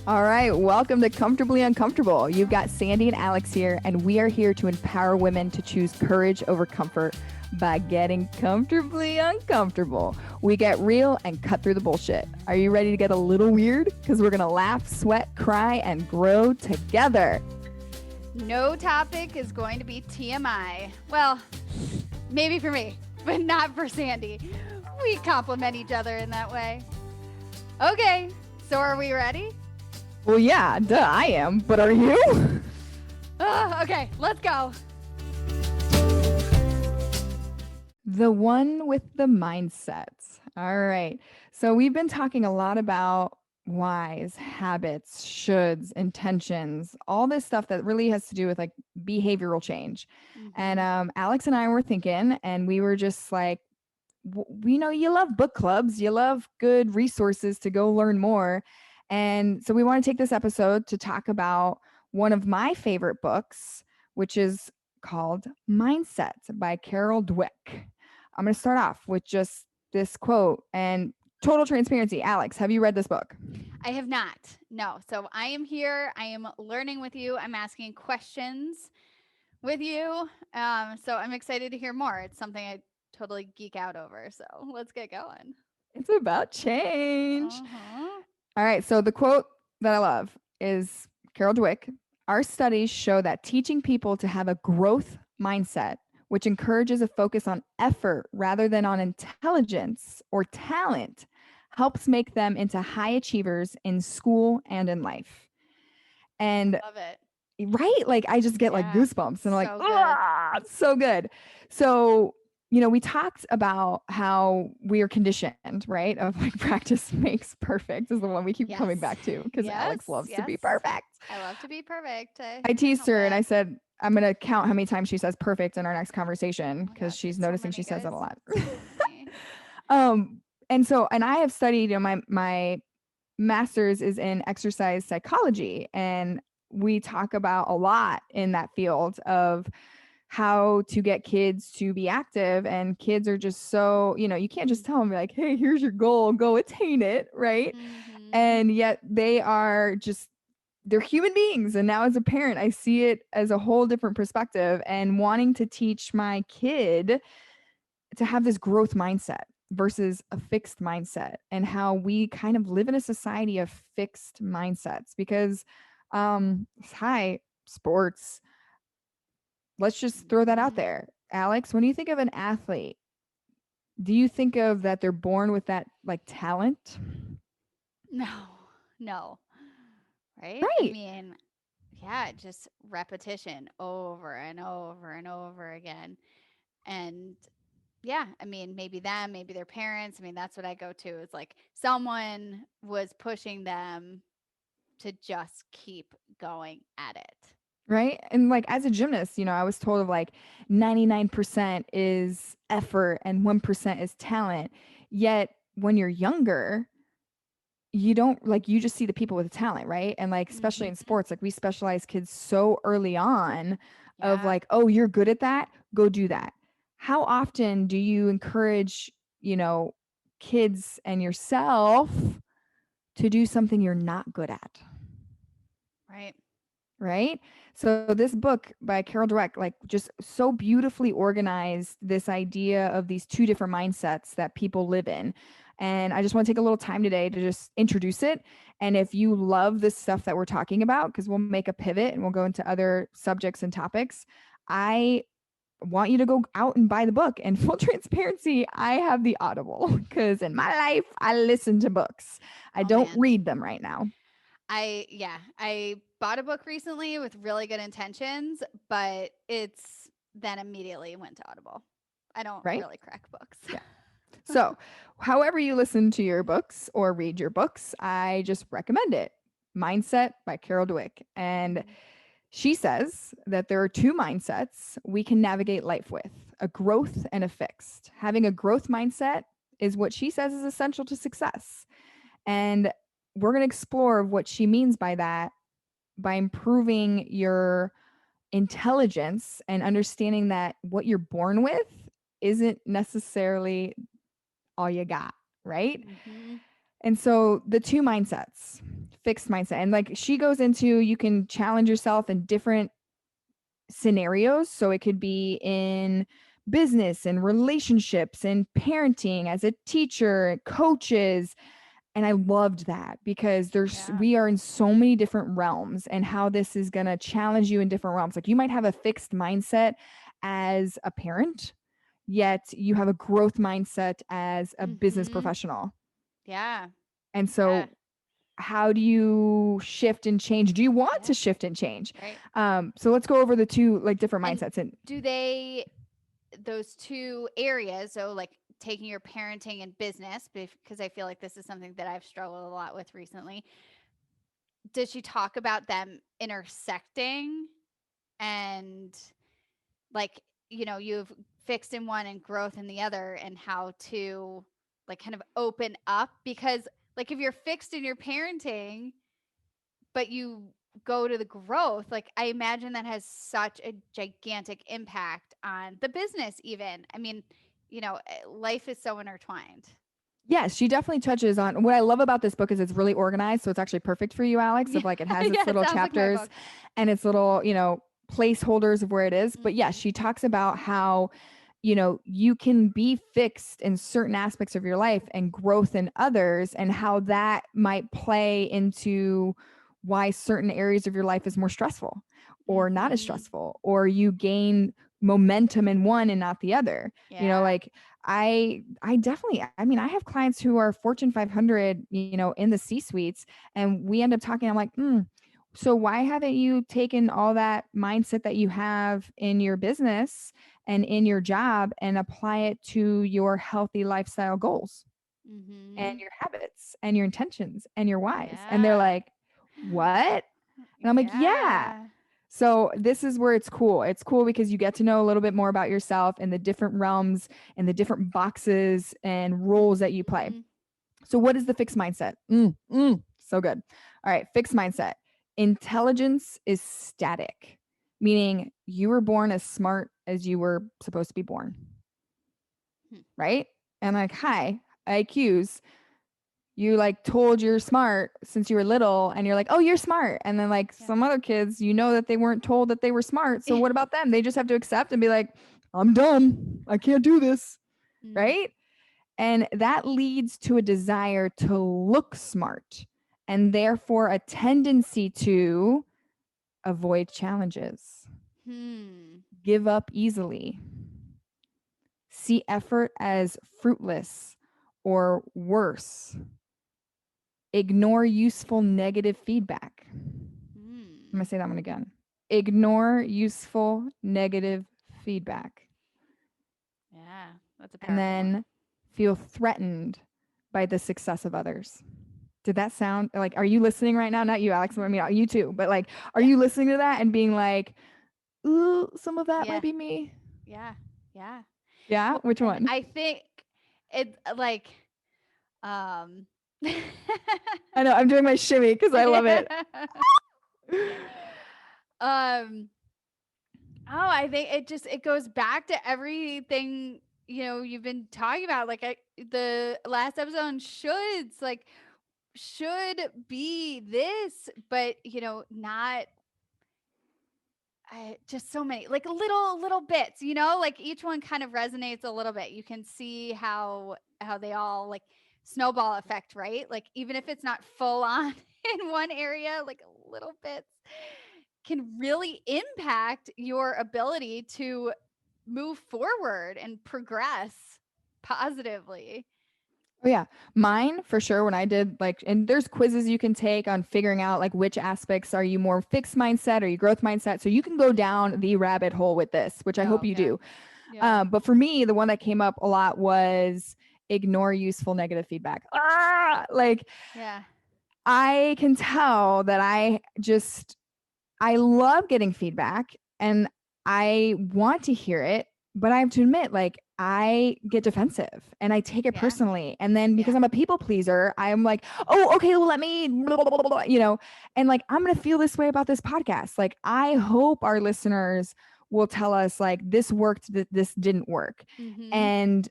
All right, welcome to Comfortably Uncomfortable. You've got Sandy and Alex here, and we are here to empower women to choose courage over comfort by getting comfortably uncomfortable. We get real and cut through the bullshit. Are you ready to get a little weird? Because we're going to laugh, sweat, cry, and grow together. No topic is going to be TMI. Well, maybe for me, but not for Sandy. We complement each other in that way. Okay, so are we ready? Well, yeah, duh, I am, but are you? Okay, let's go. The one with the mindset. All right. So we've been talking a lot about whys, habits, shoulds, intentions, all this stuff that really has to do with like behavioral change. And Alex and I were thinking, and we were just like, we know you love book clubs, you love good resources to go learn more. And so we want to take this episode to talk about one of my favorite books, which is called Mindset by Carol Dweck. I'm going to start off with just this quote and total transparency. Alex, have you read this book? I have not. No. So I am here. I am learning with you. I'm asking questions with you. So I'm excited to hear more. It's something I totally geek out over. So let's get going. It's about change. All right. So the quote that I love is Carol Dwek. Our studies show that teaching people to have a growth mindset, which encourages a focus on effort rather than on intelligence or talent, helps make them into high achievers in school and in life. And love it. Right? Like I just get like goosebumps and I'm like, ah, it's so good. So, we talked about how we are conditioned, right? Of like practice makes perfect is the one we keep coming back to because Alex loves to be perfect. I love to be perfect. I teased her and I said, I'm going to count how many times she says perfect in our next conversation because she's noticing she says it a lot. And I have studied, my master's is in exercise psychology, and we talk about a lot in that field of how to get kids to be active. And kids are just so, you can't just tell them like, hey, here's your goal, go attain it, right? And yet they're human beings. And now as a parent, I see it as a whole different perspective and wanting to teach my kid to have this growth mindset versus a fixed mindset, and how we kind of live in a society of fixed mindsets because sports, let's just throw that out there. Alex, when you think of an athlete, do you think of that they're born with that like talent? No. Right? Right. I mean, yeah, just repetition over and over and over again. And yeah, I mean, maybe them, maybe their parents. I mean, that's what I go to is like someone was pushing them to just keep going at it. Right. And like as a gymnast, I was told of like 99% is effort and 1% is talent. Yet when you're younger, you don't like, you just see the people with the talent, right? And like, especially in sports, like we specialize kids so early on of like, oh, you're good at that, go do that. How often do you encourage, kids and yourself to do something you're not good at? Right? So this book by Carol Dweck, like just so beautifully organized this idea of these two different mindsets that people live in. And I just want to take a little time today to just introduce it. And if you love this stuff that we're talking about, because we'll make a pivot and we'll go into other subjects and topics, I want you to go out and buy the book. And full transparency, I have the Audible because in my life, I listen to books. I don't read them right now. I bought a book recently with really good intentions, but it's then immediately went to Audible. I don't really crack books. Yeah. So however you listen to your books or read your books, I just recommend it. Mindset by Carol Dweck. And she says that there are two mindsets we can navigate life with, a growth and a fixed. Having a growth mindset is what she says is essential to success. And we're going to explore what she means by that, by improving your intelligence and understanding that what you're born with isn't necessarily all you got, right? And so the two mindsets, fixed mindset. And like she goes into, you can challenge yourself in different scenarios. So it could be in business and relationships and parenting, as a teacher, coaches. And I loved that because Yeah. we are in so many different realms, and how this is going to challenge you in different realms. Like you might have a fixed mindset as a parent, yet you have a growth mindset as a business Mhm. professional. Yeah. And Yeah. so how do you shift and change? Do you want Yeah. to shift and change? Right. So let's go over the two like different And mindsets. And do they those two areas, so like taking your parenting and business, because I feel like this is something that I've struggled a lot with recently. Does she talk about them intersecting and like, you've fixed in one and growth in the other, and how to like kind of open up? Because like if you're fixed in your parenting but you go to the growth, like I imagine that has such a gigantic impact on the business even. I mean, life is so intertwined. yes, she definitely touches on what I love about this book is it's really organized. So it's actually perfect for you, Alex, Yeah. of like it has its Yeah, it little sounds like my chapters book. and its little, placeholders of where it is. But yes, Mhm. she talks about how, you can be fixed in certain aspects of your life and growth in others, and how that might play into why certain areas of your life is more stressful or not as Mhm. stressful, or you gain momentum in one and not the other. Yeah. Like I definitely, I mean, I have clients who are Fortune 500, in the C suites, and we end up talking. I'm like, so why haven't you taken all that mindset that you have in your business and in your job and apply it to your healthy lifestyle goals and Mhm. your habits and your intentions and your whys? And they're Yeah. like, what? And I'm like, yeah. Yeah. So this is where it's cool. It's cool because you get to know a little bit more about yourself and the different realms and the different boxes and roles that you play. Mhm. So what is the fixed mindset? So good. All right, fixed mindset. Intelligence is static, meaning you were born as smart as you were supposed to be born, Hmm. right? And like, hi, IQs, you like told you're smart since you were little, and you're like, oh, you're smart. And then like Yeah. some other kids, that they weren't told that they were smart. So what about them? They just have to accept and be like, I'm dumb. I can't do this. Mm. Right. And that leads to a desire to look smart, and therefore a tendency to avoid challenges, Hmm. give up easily, see effort as fruitless or worse, ignore useful negative feedback. I'm going Hmm. to say that one again. Ignore useful negative feedback. Yeah, that's a And powerful one. then feel threatened by the success of others. Did that sound like, are you listening right now? Not you, Alex. I mean, you too, but like, are Yeah. you listening to that and being like, ooh, some of that might Yeah. be me? Yeah. Yeah. Yeah. Well, Which and one? I think it like um I know I'm doing my shimmy because I love it. um I think it goes back to everything you've been talking about, like the last episode on shoulds, like should be this, but not. Just so many like little bits, like each one kind of resonates a little bit. You can see how they all like snowball effect, right? Like even if it's not full on in one area, like little bits can really impact your ability to move forward and progress positively. Oh yeah, mine for sure. When I did like, and there's quizzes you can take on figuring out like which aspects are you more fixed mindset or you growth mindset. So you can go down the rabbit hole with this, which I hope Oh you yeah. do. Yeah. But for me, the one that came up a lot was ignore useful negative feedback. Like Yeah. I can tell that I love getting feedback and I want to hear it, but I have to admit, like, I get defensive and I take it Yeah. personally. And then because Yeah. I'm a people pleaser, I'm like, oh, okay, well, let me, blah, blah, blah, blah, and like, I'm going to feel this way about this podcast. Like, I hope our listeners will tell us, like, this worked, this didn't work. Mhm. And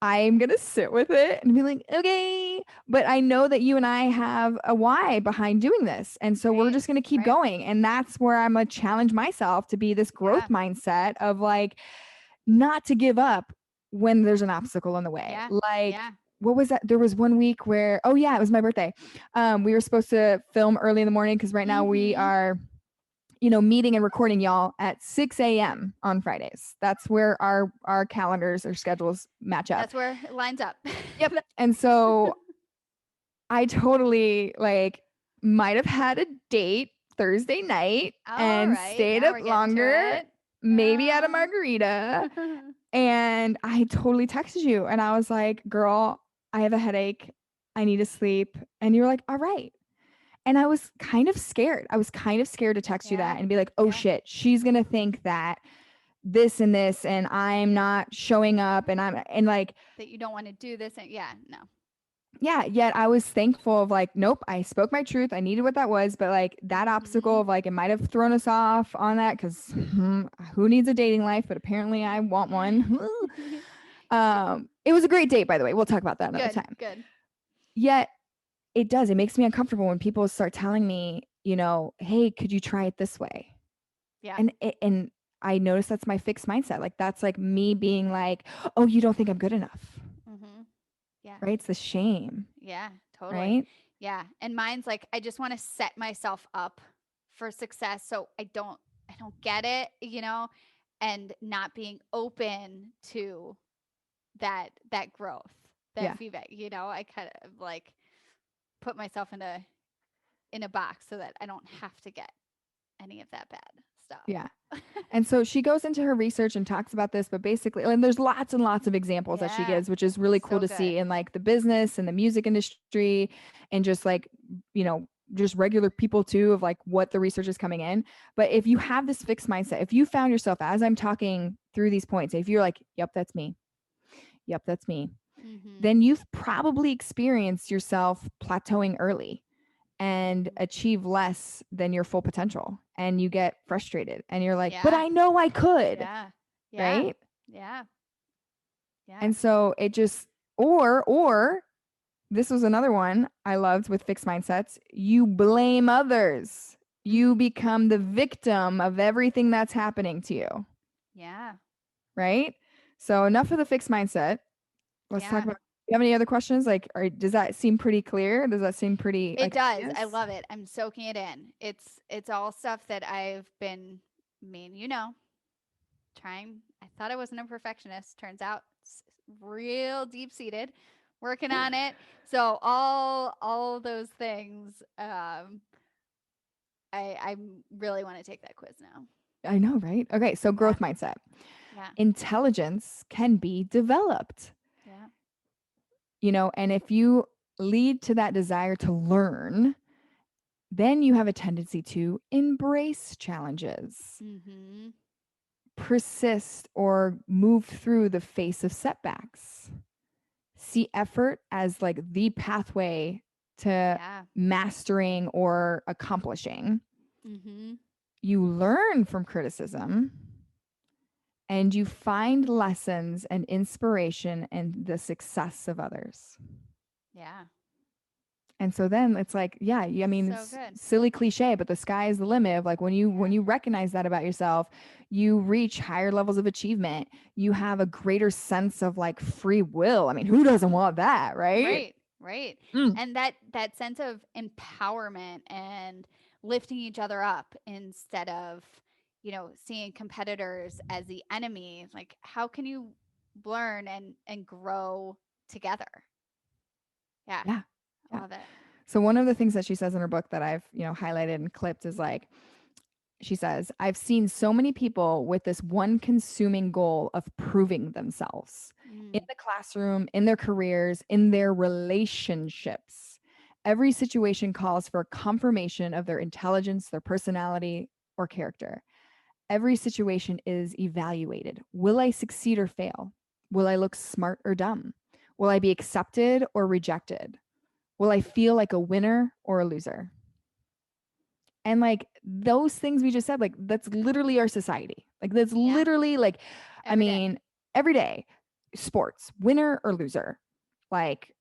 I'm going to sit with it and be like, okay. But I know that you and I have a why behind doing this. And so we're Right. just going to keep Right. going. And that's where I'm going to challenge myself to be this growth Yeah. mindset of like, not to give up when there's an obstacle in the way. Yeah. Like, Yeah. what was that? There was one week where, oh yeah, it was my birthday. We were supposed to film early in the morning because right now we Mm-hmm. are, meeting and recording y'all at 6 a.m. on Fridays. That's where our calendars or schedules match up. That's where it lines up. Yep. And so I totally like might have had a date Thursday night All and right. stayed Now up we're getting to longer, it. maybe had a Oh. margarita. And I totally texted you and I was like, girl, I have a headache. I need to sleep. And you were like, all right. And I was kind of scared. I was kind of scared to text you that Yeah. and be like, oh Yeah. shit, she's going to think that this and I'm not showing up and and like, That you don't want to do this. And yeah. No. yeah, yet I was thankful of like, nope, I spoke my truth. I needed what that was. But like that Mm-hmm. obstacle of like, it might have thrown us off on that because who needs a dating life? But apparently I want one. It was a great date, by the way. We'll talk about that another Good. time. Good. Yet it does. It makes me uncomfortable when people start telling me, hey, could you try it this way? Yeah. And I notice that's my fixed mindset. Like that's like me being like, oh, you don't think I'm good enough, Mm-hmm. Yeah. right? It's the shame, Yeah. Totally. right? Yeah. And mine's like, I just want to set myself up for success. So I don't get it, and not being open to that growth, that Yeah. feedback. I kind of like put myself in a box so that I don't have to get any of that bad Yeah. stuff. And so she goes into her research and talks about this, but basically, and there's lots and lots of examples that she Yeah. gives, which is really cool So to see good. in like the business and the music industry and just like, you know, just regular people too, of like what the research is coming in. But if you have this fixed mindset, if you found yourself as I'm talking through these points, if you're like, yep, that's me. Yep, that's me. Mhm. Then you've probably experienced yourself plateauing early and Mhm. achieve less than your full potential. And you get frustrated and you're like, but Yeah. I know I could, Yeah. Yeah. right? Yeah. Yeah. And so it just, or this was another one I loved with fixed mindsets. You blame others. You Mhm. become the victim of everything that's happening to you, Yeah. right? So enough of the fixed mindset. Let's talk Yeah. about. Do you have any other questions? Like, does that seem pretty clear? Does that seem pretty It like does. I obvious? love it. I'm soaking it in. It's all stuff that I've been trying. I thought I wasn't a perfectionist. Turns out it's real deep seated. Working on it. So all those things. I really want to take that quiz now. I know, right? Okay, so Yeah. growth mindset. Yeah. Intelligence can be developed, Yeah. and if you lead to that desire to learn, then you have a tendency to embrace challenges, Mhm. persist or move through the face of setbacks, see effort as like the pathway to Yeah. mastering or accomplishing. Mhm. You learn from criticism and you find lessons and inspiration in the success of others. Yeah. And so then it's like, yeah, I mean, So it's good. silly cliche, but the sky is the limit of like when Yeah. you recognize that about yourself, you reach higher levels of achievement. You have a greater sense of like free will. I mean, who doesn't want that, right? Right. Right. Mm. And that sense of empowerment and lifting each other up instead of, seeing competitors as the enemy. Like how can you learn and grow together? Yeah. Yeah. I Yeah. love it. So one of the things that she says in her book that I've, highlighted and clipped is like, she says, I've seen so many people with this one consuming goal of proving themselves in Mm. the classroom, in their careers, in their relationships. Every situation calls for confirmation of their intelligence, their personality, or character. Every situation is evaluated. Will I succeed or fail? Will I look smart or dumb? Will I be accepted or rejected? Will I feel like a winner or a loser? And like those things we just said, like that's literally our society. Like that's Yeah. literally like, I Every day. mean, every day. sports, winner or loser. Like,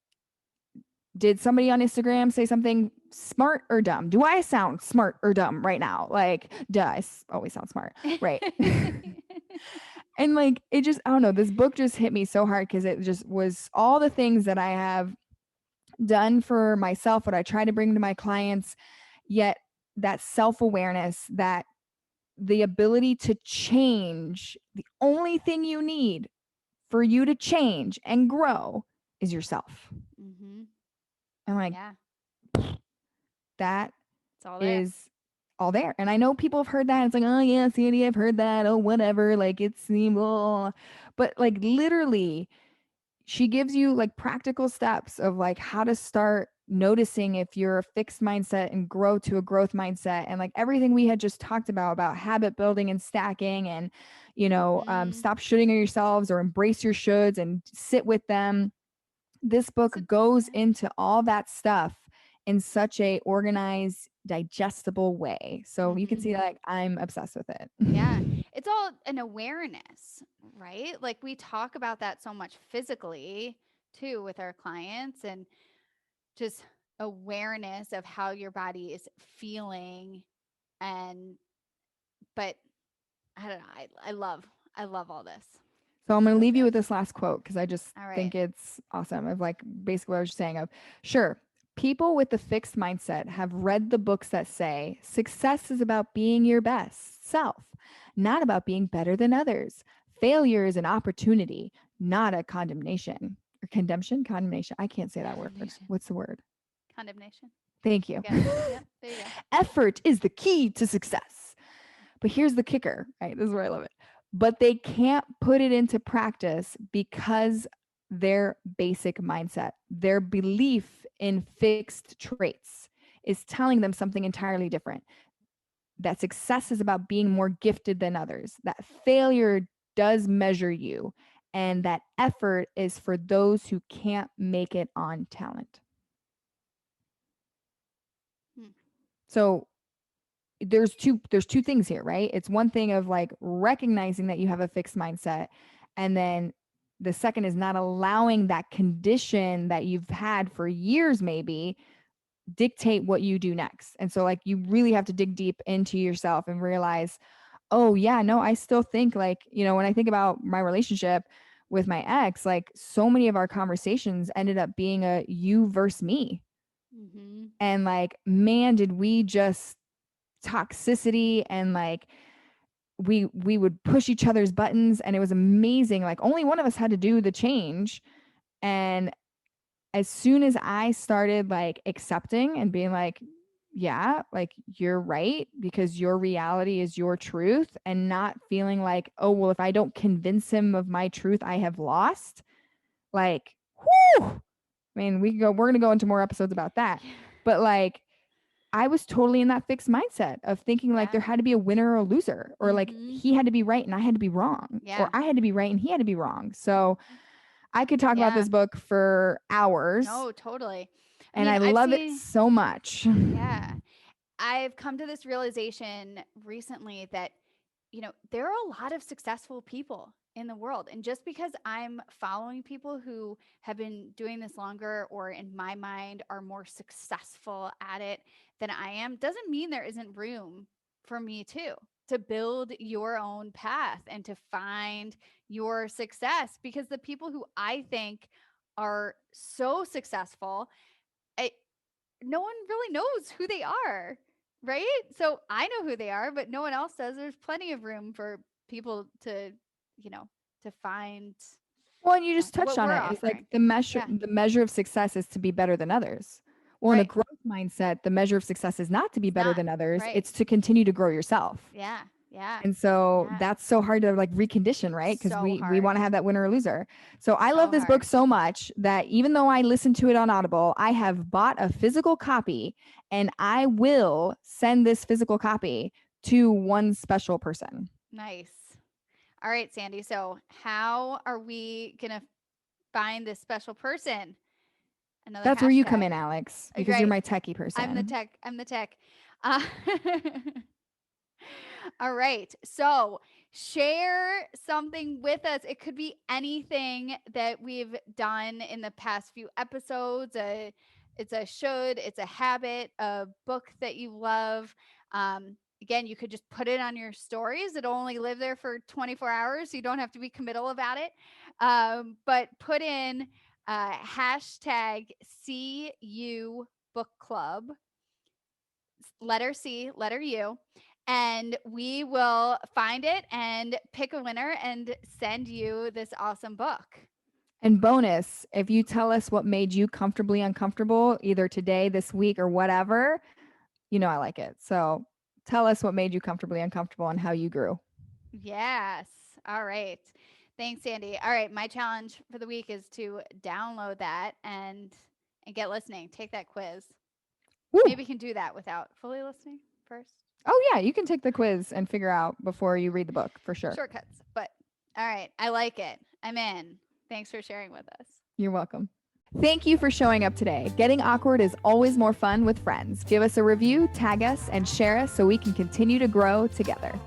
did somebody on Instagram say something smart or dumb? Do I sound smart or dumb right now? Like, duh, always sound smart, right? And like, it just, I don't know, this book just hit me so hard because it just was all the things that I have done for myself, what I try to bring to my clients, yet that self awareness, that the ability to change, the only thing you need for you to change and grow is yourself. Mm-hmm. I'm like, Yeah, that it's all there. is all there. And I know people have heard that. It's like, oh yeah, Sandy, I've heard that. Oh, whatever. Like it's but like literally, she gives you like practical steps of like how to start noticing if you're a fixed mindset and grow to a growth mindset, and like everything we had just talked about habit building and stacking, and Mm-hmm. stop shooting at yourselves or embrace your shoulds and sit with them. This book So, goes yeah. into all that stuff in such a organized, digestible way. So you can Mm-hmm. see like I'm obsessed with it. Yeah. It's all an awareness, right? Like we talk about that so much physically too with our clients, and just awareness of how your body is feeling. And but I don't know, I love all this. So I'm going to So leave you good. with this last quote because I just All right. think it's awesome. Of like basically what I was saying of, sure, people with the fixed mindset have read the books that say success is about being your best self, not about being better than others. Failure is an opportunity, not a condemnation. Or condemnation. I can't say that word. Condemnation. What's the word? Condemnation. Thank you. I got it. Yep. There you go. Effort is the key to success. But here's the kicker, right? This is where I love it. But they can't put it into practice because their basic mindset, their belief in fixed traits is telling them something entirely different. That success is about being more gifted than others, that failure does measure you, and that effort is for those who can't make it on talent. Hmm. So there's two things here, right? It's one thing of like recognizing that you have a fixed mindset, and then the second is not allowing that condition that you've had for years maybe dictate what you do next. And so like you really have to dig deep into yourself and realize, oh yeah, no, I still think like, when I think about my relationship with my ex, like so many of our conversations ended up being a you versus me. Mm-hmm. And like, man, did we just toxicity, and like we would push each other's buttons, and it was amazing. Like only one of us had to do the change. And as soon as I started like accepting and being like, yeah, like you're right, because your reality is your truth, and not feeling like, oh, well, if I don't convince him of my truth, I have lost. Like, whew, I mean, we're going to go into more episodes about that. But like, I was totally in that fixed mindset of thinking like Yeah. there had to be a winner or a loser, or like Mm-hmm. he had to be right and I had to be wrong, or Yeah. I had to be right and he had to be wrong. So I could talk about Yeah. this book for hours, No, totally. I and mean, I I've love it seen, so much. yeah, I've come to this realization recently that, there are a lot of successful people in the world. And just because I'm following people who have been doing this longer, or in my mind are more successful at it than I am, doesn't mean there isn't room for me too, to build your own path and to find your success. Because the people who I think are so successful, I, no one really knows who they are, right? So I know who they are, but no one else does. There's plenty of room for people to, you know, to find, Well, and you just touched what on we're it. It's like offering. the Yeah, measure of success is to be better than others. Well, in a right. growth mindset, the measure of success is not to be It's better not than others. right. It's to continue to grow yourself. Yeah, yeah, And so yeah. that's so hard to like recondition, right? Because So we hard. want to have that winner or loser. So I love So this book hard. so much that even though I listened to it on Audible, I have bought a physical copy, and I will send this physical copy to one special person. Nice. All right, Sandy. So, how are we going to find this special person? Another That's where you come hashtag. in, Alex, because you're Right. my techie I'm the person. tech. I'm the tech. Uh, All right. So share something with us. It could be anything that we've done in the past few episodes. It's a should, it's a habit, a book that you love. Again, you could just put it on your stories. It'll only live there for 24 hours. You don't have to be committal about it. But put in hashtag CU Book Club, letter C, letter U, and we will find it and pick a winner and send you this awesome book. And bonus, if you tell us what made you comfortably uncomfortable, either today, this week, or whatever, you know I like it. So tell us what made you comfortably uncomfortable and how you grew. Yes. All right. Thanks, Sandy. All right, my challenge for the week is to download that and get listening. Take that quiz. Woo. Maybe you can do that without fully listening first. Oh yeah, you can take the quiz and figure out before you read the book for sure. Shortcuts. But all right, I like it. I'm in. Thanks for sharing with us. You're welcome. Thank you for showing up today. Getting awkward is always more fun with friends. Give us a review, tag us, and share us so we can continue to grow together.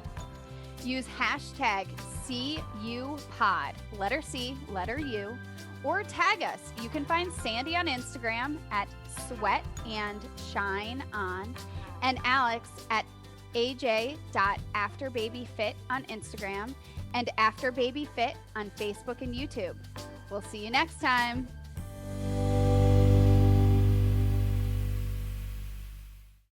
Use hashtag CUPod, letter C, letter U, or tag us. You can find Sandy on Instagram at Sweat and Shine On, and Alex at aj.afterbabyfit on Instagram and After Baby Fit on Facebook and YouTube. We'll see you next time.